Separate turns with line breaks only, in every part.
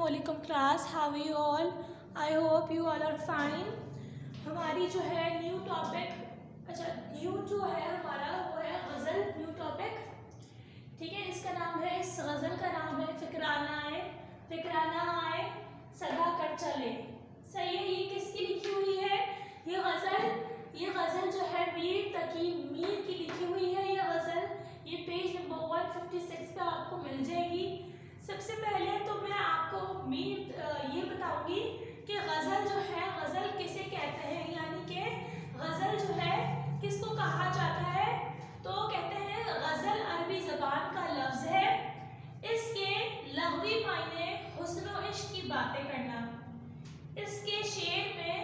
अस्सलाम वालेकुम class, how you all? I hope you all are fine. हमारी जो है न्यू टॉपिक, न्यू जो है हमारा वो है गज़ल, न्यू टॉपिक। ठीक है, इसका नाम है, इस गज़ल का नाम है फिक्राना आए सदा कर चले। सही है। ये किसकी लिखी हुई है? ये गज़ल जो है मीर तकी मीर की लिखी हुई है। ये गज़ल ये पेज नंबर 156 पे आपको मिल जाएगी। सबसे पहले तो मैं आपको ये बताऊंगी कि गज़ल जो है, गज़ल किसे कहते हैं, यानी कि गज़ल जो है किसको कहा जाता है। तो कहते हैं गज़ल अरबी ज़बान का लफ्ज़ है। इसके लग़वी मायने हुस्न व इश्क की बातें करना। इसके शेर में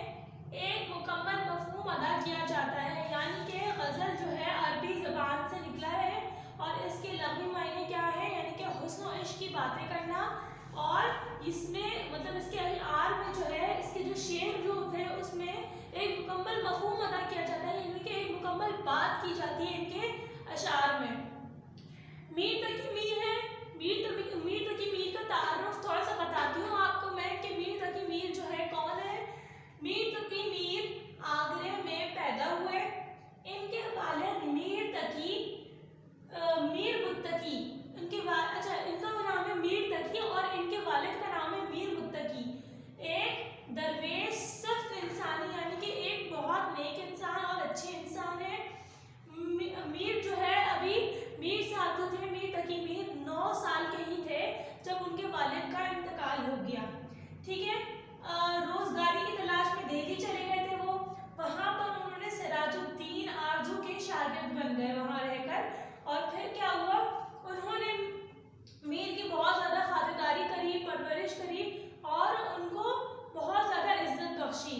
एक मुकम्मल मफ़हूम अदा किया जाता है, यानी कि गज़ल जो है अरबी ज़बान से निकला है और इसके लग़वी मायने क्या है, यानी कि हुस्न व इश्क की बातें करना। और इसमें मतलब इसके आर में जो है, इसके जो शेर जो होते हैं उसमें एक मुकम्मल मफ़हूम अदा किया जाता है, यानी कि एक मुकम्मल बात की जाती है इनके अशार में। मीर तकी मीर है। मीर तकी मीर का तारुफ थोड़ा सा बताती हूँ आपको मैं कि मीर तकी मीर जो है कौन है। मीर तकी मीर आगरे में पैदा हुए। इनके वालिद मीर मुत्तकी, इनका नाम है मीर तकी और इनके वालिद का नाम है मीर मुत्तकी। एक दरवेश सख्त इंसानी, यानी कि एक बहुत नेक इंसान और अच्छे इंसान है। मीर जो है, अभी मीर साहब जो थे, मीर तकी मीर 9 साल के ही थे जब उनके वालिद का इंतकाल हो गया। ठीक है। रोजगारी की तलाश में दिल्ली चले गए थे वो। वहाँ पर उन्होंने सिराजुद्दीन आरजू के शागिर्द बन गए वहाँ रहकर। और फिर क्या हुआ, उन्होंने मीर की बहुत ज़्यादा खातिरदारी करी, परवरिश करी और उनको बहुत ज़्यादा इज्जत बख्शी।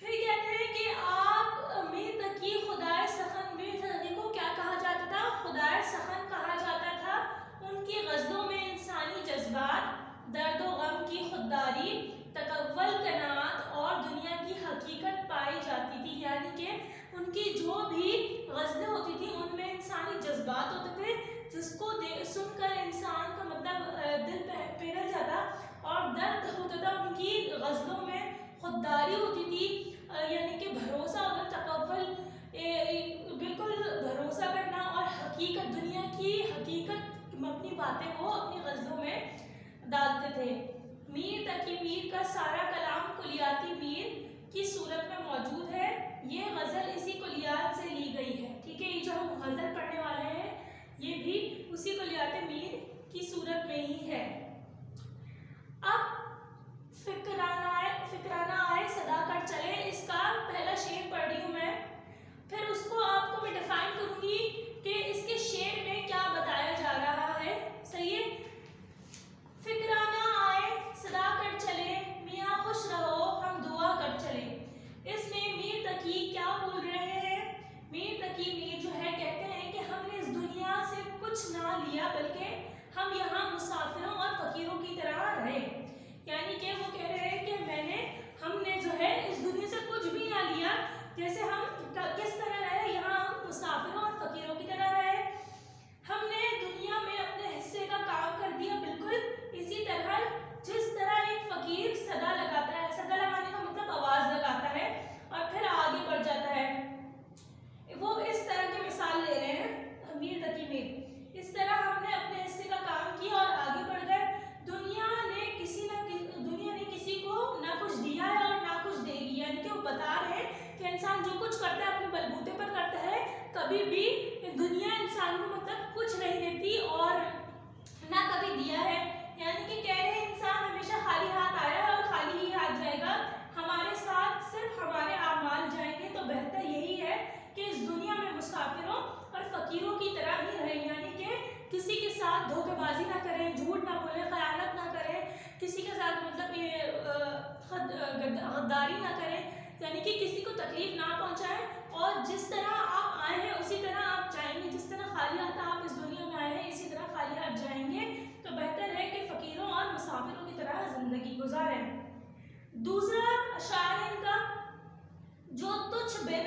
फिर कहते हैं कि आप मीर तकी खुदाए सखन, मीर तकी को क्या कहा जाता था? खुदाए सखन कहा जाता था। उनकी गज़लों में इंसानी जज्बात, दर्द व गम की खुददारी, तकव्वल, कनात और दुनिया की हकीकत पाई जाती थी। यानी कि उनकी जो भी गज़लें होती थी उनमें इंसानी जज्बात होते थे, जिसको सुनकर इंसान का मतलब दिल पिघल जाता और दर्द होता था। उनकी गज़लों में खुददारी होती थी, यानी कि भरोसा होता, तकव्वुल, बिल्कुल भरोसा करना और हकीकत, दुनिया की हकीकत, अपनी बातें वो अपनी गज़लों में डालते थे। मीर तकी मीर का सारा कलाम कुलियाती मीर की सूरत में मौजूद है। ये गज़ल इसी कुलियात से ली गई है। ठीक है, ये जो हम गज़ल पढ़ने वाले हैं ये भी उसी कुलियात मीर की सूरत में ही है। अब फिक्राना आए सदा कर चले, इसका पहला शेर पढ़ रही हूँ मैं, फिर उसको आपको मैं डिफाइन करूंगी कि इसके शेर में क्या बताया जा रहा है। सही है। फिक्राना आए सदा कर चले, मियाँ खुश रहो हम दुआ कर चले। इसमें मीर तकी क्या बोल रहे हैं? मीर तकी मीर जो है कहते हैं कि हमने इस दुनिया से कुछ ना लिया, बल्कि हम यहाँ मुसाफिरों और फकीरों की तरह रहे। यानी कि वो कह रहे हैं कि हमने जो है इस दुनिया से कुछ भी ना लिया, जैसे हम किस तरह रहे, यहाँ हम मुसाफिरों और फकीरों की तरह रहे। हमने दुनिया में अपने हिस्से का काम कर दिया, बिल्कुल इसी तरह जिस तरह एक फकीर सदा लगाता है, सदा लगाने का मतलब आवाज लगाता है और फिर आगे बढ़ जाता है, वो इस तरह की मिसाल ले रहे हैं मीर तकी मीर। इस तरह हमने अपने हिस्से का काम किया और आगे बढ़ गए। दुनिया ने किसी को ना कुछ दिया है और ना कुछ देगी। यानी कि वो बता रहे हैं कि इंसान जो कुछ करता है अपने बलबूते पर करता है, कभी भी दुनिया इंसान को मतलब कुछ नहीं देती और ना कभी दिया है। यानी कि कह रहे हैं इंसान हमेशा खाली हाथ आया है और खाली ही हाथ जाएगा। हमारे साथ सिर्फ हमारे आमाल जाएंगे, तो बेहतर यही है कि इस दुनिया में मुसाफिरों और फकीरों की तरह ही रहें। यानी कि किसी के साथ धोखेबाजी ना करें, झूठ ना बोलें, खयानत ना करें, किसी के साथ मतलब गद्दारी ना करें, यानी कि किसी को तकलीफ ना पहुंचाएं। और जिस तरह आप आए हैं उसी तरह आप जाएंगे, जिस तरह खाली हाथ आप इस दुनिया में आए हैं इसी तरह खाली हाथ जाएंगे। तो बेहतर है कि फकीरों और मुसाफिरों की तरह जिंदगी गुजारें। दूसरा अशार इनका, जो तुझ बिन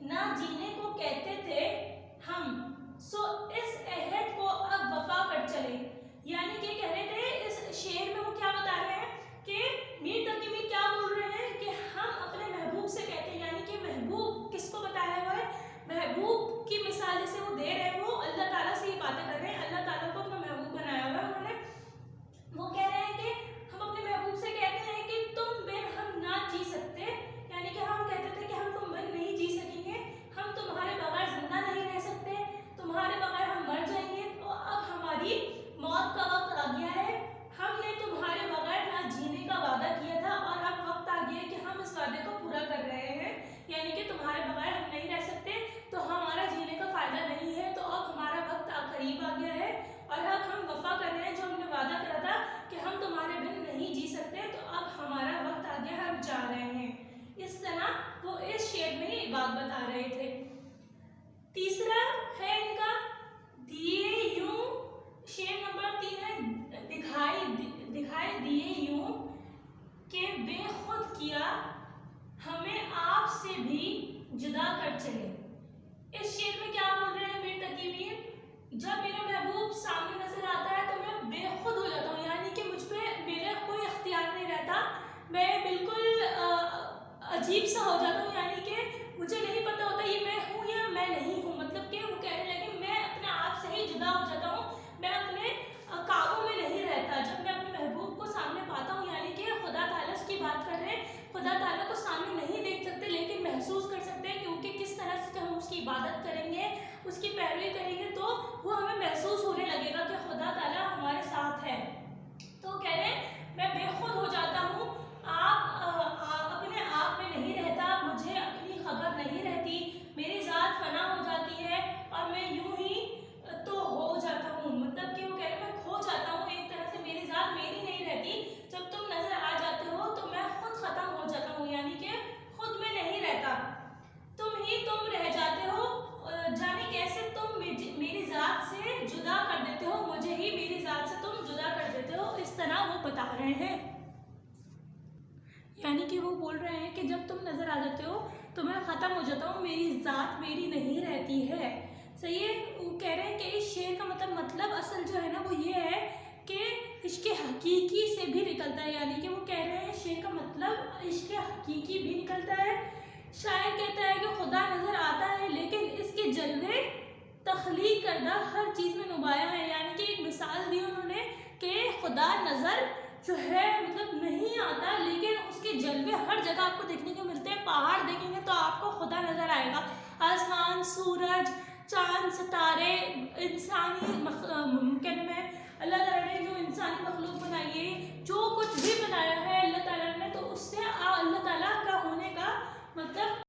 ना जीने को कहते थे हम, सो इस अहद को अब वफा कर चले। यानी कि कह रहे थे, इस शेर में वो क्या बता शेर में ही बात बता रहे थे। तीसरा है इनका दिए यूं, शेर नंबर 3 है दिखाई दिए यूं के बेखुद किया हमें आपसे भी जुदा कर चले। इस शेर में क्या बोल रहे हैं मीर तकी मीर, जब मेरा महबूब सामने नजर आता है तो मैं बेखुद हो जाता हूँ, यानी कि मुझ पे मेरा कोई इख्तियार नहीं रहता, मैं बिल्कुल अजीब सा हो जाता हूँ, यानी कि मुझे नहीं पता होता ये मैं हूँ या मैं नहीं हूँ। मतलब कि वो कहने लगे मैं अपने आप से ही जुदा हो जाता हूँ, मैं अपने काबू में नहीं रहता जब मैं अपने महबूब को सामने पाता हूँ। यानी कि खुदा ताला की बात कर रहे हैं, खुदा ताला को सामने नहीं देख सकते लेकिन महसूस कर सकते हैं, क्योंकि किस तरह से हम उसकी इबादत करेंगे, उसकी पैरवी करेंगे तो वो हमें महसूस होने लगेगा कि खुदा ताला हमारे साथ है। तो कह रहे हैं मैं बेखुद हो जाता हूँ, अपने आप में नहीं रहता, मुझे अपनी खबर नहीं रहती, मेरी ज़ात फना हो जाती है और मैं यूं ही तो हो जाता हूँ। मतलब कि वो कह रहे हैं मैं खो जाता हूँ, एक तरह से मेरी ज़ात मेरी नहीं रहती, जब तुम नज़र आ जाते हो तो मैं खुद ख़त्म हो जाता हूँ, यानी कि खुद में नहीं रहता, तुम ही तुम रह जाते हो, जाने कैसे तुम मेरी ज़ात से जुदा कर देते हो, मुझे ही मेरी ज़ात से तुम जुदा कर देते हो। इस तरह वो बता रहे हैं, यानी कि वो बोल रहे हैं कि जब तुम नज़र आ जाते हो तो मैं ख़त्म हो जाता हूँ, मेरी ज़ात मेरी नहीं रहती है। सही है। वो कह रहे हैं कि इस शेर का मतलब असल जो है ना वो ये है कि इश्क़ हकीकी से भी निकलता है, यानी कि वो कह रहे हैं शेर का मतलब इश्क़ हकीकी भी निकलता है। शायर कहता है कि खुदा नज़र आता है लेकिन इसके जलवे तख्लीक करदा हर चीज़ में नुमाया है, यानी कि एक मिसाल दी उन्होंने कि खुदा नज़र जो है मतलब नहीं आता लेकिन उसके जलवे हर जगह आपको देखने को मिलते हैं। पहाड़ देखेंगे तो आपको खुदा नज़र आएगा, आसमान, सूरज, चांद, सितारे, इंसानी कहने में अल्लाह ताला ने जो इंसानी मखलूक बनाई है, जो